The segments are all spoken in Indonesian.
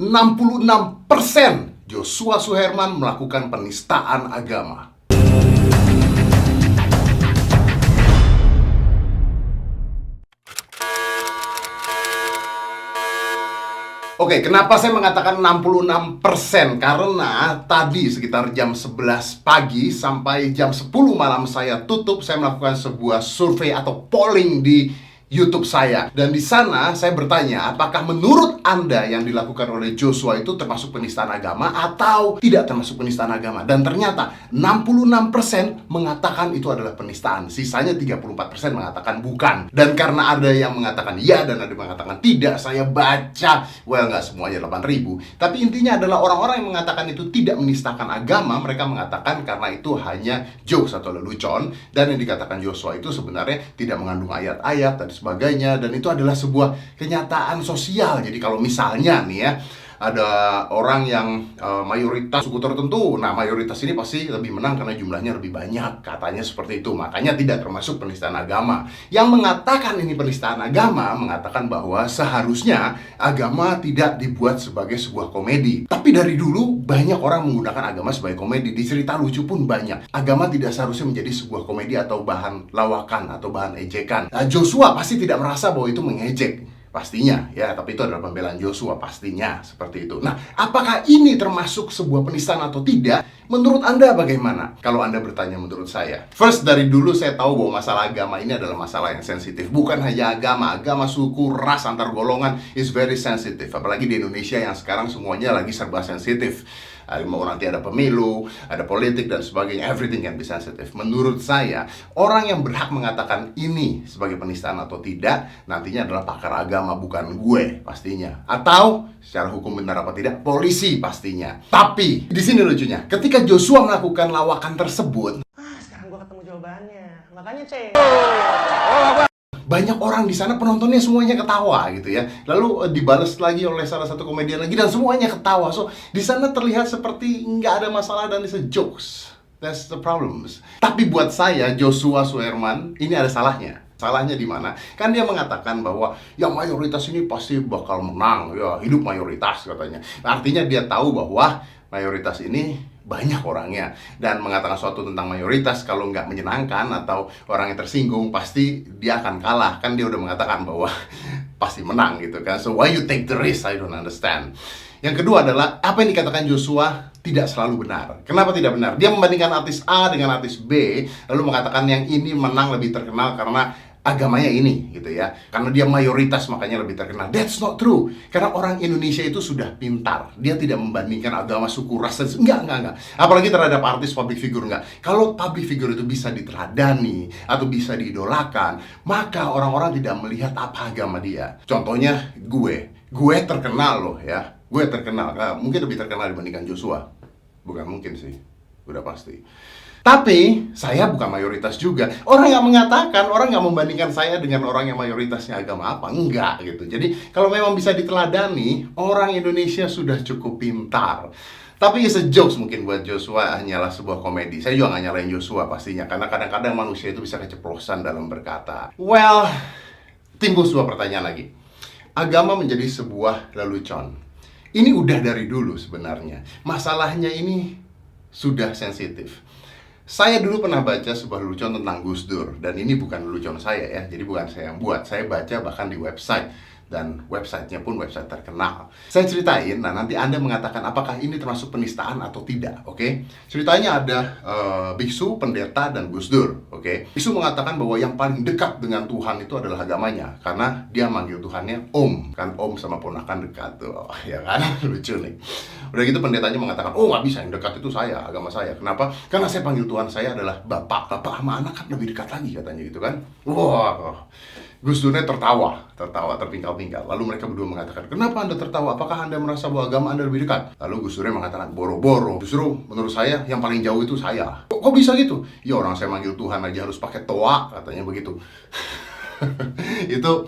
66% Joshua Suherman melakukan penistaan agama. Oke, kenapa saya mengatakan 66%? Karena tadi sekitar jam 11 pagi sampai jam 10 malam saya tutup, saya melakukan sebuah survei atau polling di YouTube saya. Dan di sana saya bertanya, apakah menurut Anda yang dilakukan oleh Joshua itu termasuk penistaan agama atau tidak termasuk penistaan agama? Dan ternyata 66% mengatakan itu adalah penistaan. Sisanya 34% mengatakan bukan. Dan karena ada yang mengatakan ya dan ada yang mengatakan tidak, saya baca, well, nggak semuanya 8.000. Tapi intinya adalah orang-orang yang mengatakan itu tidak menistakan agama, mereka mengatakan karena itu hanya jokes atau lelucon. Dan yang dikatakan Joshua itu sebenarnya tidak mengandung ayat-ayat dan sebagainya, dan itu adalah sebuah kenyataan sosial. Jadi kalau misalnya nih ya, ada orang yang mayoritas suku tertentu, nah mayoritas ini pasti lebih menang karena jumlahnya lebih banyak, katanya seperti itu. Makanya tidak termasuk penistaan agama. Yang mengatakan ini penistaan agama mengatakan bahwa seharusnya agama tidak dibuat sebagai sebuah komedi. Tapi dari dulu banyak orang menggunakan agama sebagai komedi. Di cerita lucu pun banyak. Agama tidak seharusnya menjadi sebuah komedi atau bahan lawakan atau bahan ejekan. Nah, Joshua pasti tidak merasa bahwa itu mengejek. Pastinya, ya, tapi itu adalah pembelaan Joshua, pastinya seperti itu. Nah, apakah ini termasuk sebuah penistaan atau tidak? Menurut Anda bagaimana? Kalau Anda bertanya menurut saya, first, dari dulu saya tahu bahwa masalah agama ini adalah masalah yang sensitif. Bukan hanya agama, suku, ras, antar golongan is very sensitive. Apalagi di Indonesia yang sekarang semuanya lagi serba sensitif. Mau nanti ada pemilu, ada politik dan sebagainya, everything can be sensitive. Menurut saya, orang yang berhak mengatakan ini sebagai penistaan atau tidak nantinya adalah pakar agama, bukan gue pastinya. Atau secara hukum benar apa tidak, polisi pastinya. Tapi di sini lucunya, ketika Joshua melakukan lawakan tersebut, sekarang gue ketemu jawabannya. Makanya banyak orang di sana, penontonnya semuanya ketawa gitu ya. Lalu dibalas lagi oleh salah satu komedian lagi dan semuanya ketawa. So di sana terlihat seperti nggak ada masalah dan it's a jokes. That's the problems. Tapi buat saya, Joshua Suherman ini ada salahnya. Salahnya di mana? Kan dia mengatakan bahwa yang mayoritas ini pasti bakal menang, ya hidup mayoritas katanya. Artinya dia tahu bahwa mayoritas ini banyak orangnya, dan mengatakan sesuatu tentang mayoritas kalau nggak menyenangkan atau orang yang tersinggung pasti dia akan kalah. Kan dia udah mengatakan bahwa pasti menang gitu kan. So why you take the risk? I don't understand. Yang kedua adalah apa yang dikatakan Joshua tidak selalu benar. Kenapa tidak benar? Dia membandingkan artis A dengan artis B, lalu mengatakan yang ini menang lebih terkenal karena agamanya ini gitu ya, karena dia mayoritas makanya lebih terkenal. That's not true. Karena orang Indonesia itu sudah pintar. Dia tidak membandingkan agama, suku, ras, enggak. Apalagi terhadap artis public figure, enggak. Kalau public figure itu bisa diteladani atau bisa diidolakan, maka orang-orang tidak melihat apa agama dia. Contohnya gue terkenal loh ya. Gue terkenal, mungkin lebih terkenal dibandingkan Joshua. Bukan mungkin sih, udah pasti. Tapi saya bukan mayoritas juga. Orang yang mengatakan, orang yang membandingkan saya dengan orang yang mayoritasnya agama apa, enggak gitu. Jadi kalau memang bisa diteladani, orang Indonesia sudah cukup pintar. Tapi it's a jokes mungkin buat Joshua, hanyalah sebuah komedi. Saya juga nggak nyalain Joshua pastinya, karena kadang-kadang manusia itu bisa keceplosan dalam berkata. Well, timbul sebuah pertanyaan lagi. Agama menjadi sebuah lelucon. Ini udah dari dulu sebenarnya. Masalahnya ini sudah sensitif. Saya dulu pernah baca sebuah lelucon tentang Gus Dur, dan ini bukan lelucon saya ya, jadi bukan saya yang buat. Saya baca bahkan di website, dan websitenya pun website terkenal. Saya ceritain, nah nanti Anda mengatakan apakah ini termasuk penistaan atau tidak, oke? Ceritanya ada biksu, pendeta, dan Gus Dur, oke? Biksu mengatakan bahwa yang paling dekat dengan Tuhan itu adalah agamanya, karena dia manggil Tuhannya Om, kan Om sama ponakan dekat tuh, ya kan? Lucu nih. Udah gitu pendetanya mengatakan, oh nggak bisa, yang dekat itu saya, agama saya. Kenapa? Karena saya panggil Tuhan saya adalah Bapak sama anak kan lebih dekat lagi katanya gitu kan. Wah, Gus Durnya tertawa, terpingkal-pingkal. Lalu mereka berdua mengatakan, kenapa Anda tertawa? Apakah Anda merasa bahwa agama Anda lebih dekat? Lalu Gus Durnya mengatakan, boro-boro. Justru menurut saya yang paling jauh itu saya. Kok bisa gitu? Ya orang saya manggil Tuhan aja harus pakai toa, katanya begitu. Itu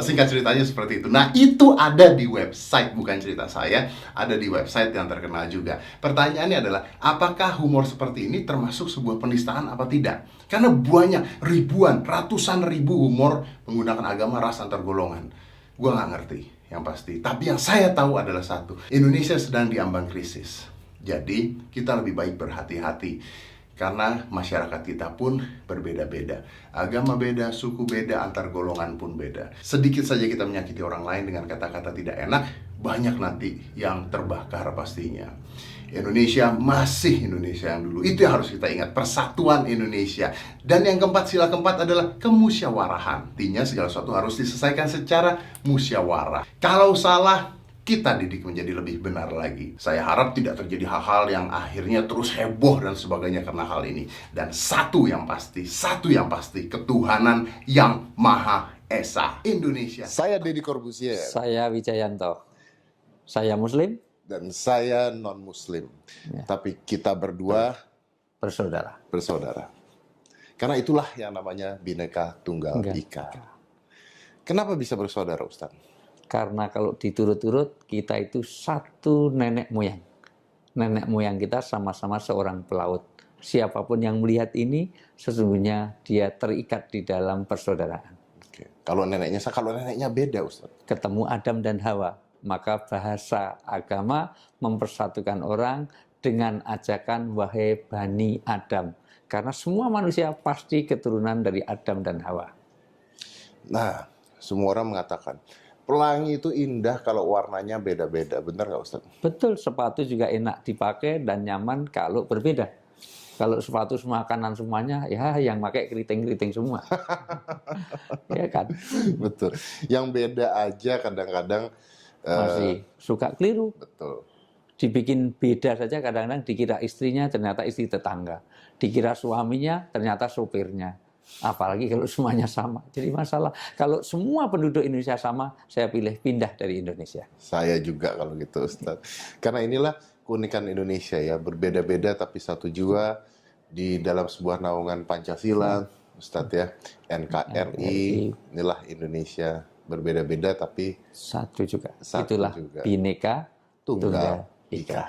singkat ceritanya seperti itu. Nah itu ada di website, bukan cerita saya, ada di website yang terkenal juga. Pertanyaannya adalah, apakah humor seperti ini termasuk sebuah penistaan apa tidak? Karena banyak, ribuan, ratusan ribu humor menggunakan agama, ras, antar golongan. Gue nggak ngerti yang pasti. Tapi yang saya tahu adalah satu, Indonesia sedang diambang krisis. Jadi kita lebih baik berhati-hati karena masyarakat kita pun berbeda-beda. Agama beda, suku beda, antar golongan pun beda. Sedikit saja kita menyakiti orang lain dengan kata-kata tidak enak, banyak nanti yang terbakar pastinya. Indonesia masih Indonesia yang dulu. Itu yang harus kita ingat, persatuan Indonesia. Dan yang keempat, sila keempat adalah kemusyawarahan. Artinya segala sesuatu harus diselesaikan secara musyawarah. Kalau salah, kita didik menjadi lebih benar lagi. Saya harap tidak terjadi hal-hal yang akhirnya terus heboh dan sebagainya karena hal ini. Dan satu yang pasti, ketuhanan yang Maha Esa. Indonesia. Saya Deddy Corbuzier. Saya Wijayanto. Saya Muslim. Dan saya non-Muslim. Ya. Tapi kita berdua bersaudara. Karena itulah yang namanya Bhinneka Tunggal Ika. Kenapa bisa bersaudara, Ustaz? Karena kalau diturut-turut, kita itu satu nenek moyang. Nenek moyang kita sama-sama seorang pelaut. Siapapun yang melihat ini, sesungguhnya dia terikat di dalam persaudaraan. Oke. Kalau neneknya beda, Ustaz. Ketemu Adam dan Hawa, maka bahasa agama mempersatukan orang dengan ajakan wahai Bani Adam. Karena semua manusia pasti keturunan dari Adam dan Hawa. Nah, semua orang mengatakan, pelangi itu indah kalau warnanya beda-beda. Benar nggak, Ustaz? Betul, sepatu juga enak dipakai dan nyaman kalau berbeda. Kalau sepatu semua kanan semuanya, ya yang pakai keriting-keriting semua. Ya kan? Betul. Yang beda aja kadang-kadang Masih suka keliru. betul. Dibikin beda saja kadang-kadang dikira istrinya, ternyata istri tetangga. Dikira suaminya, ternyata sopirnya. Apalagi kalau semuanya sama. Jadi masalah, kalau semua penduduk Indonesia sama, saya pilih pindah dari Indonesia. Saya juga kalau gitu, Ustaz. Karena inilah keunikan Indonesia ya, berbeda-beda tapi satu jua di dalam sebuah naungan Pancasila, Ustaz ya, NKRI. Inilah Indonesia, berbeda-beda tapi Satu juga. Satu Itulah juga. Bhinneka Tunggal Ika. Ika.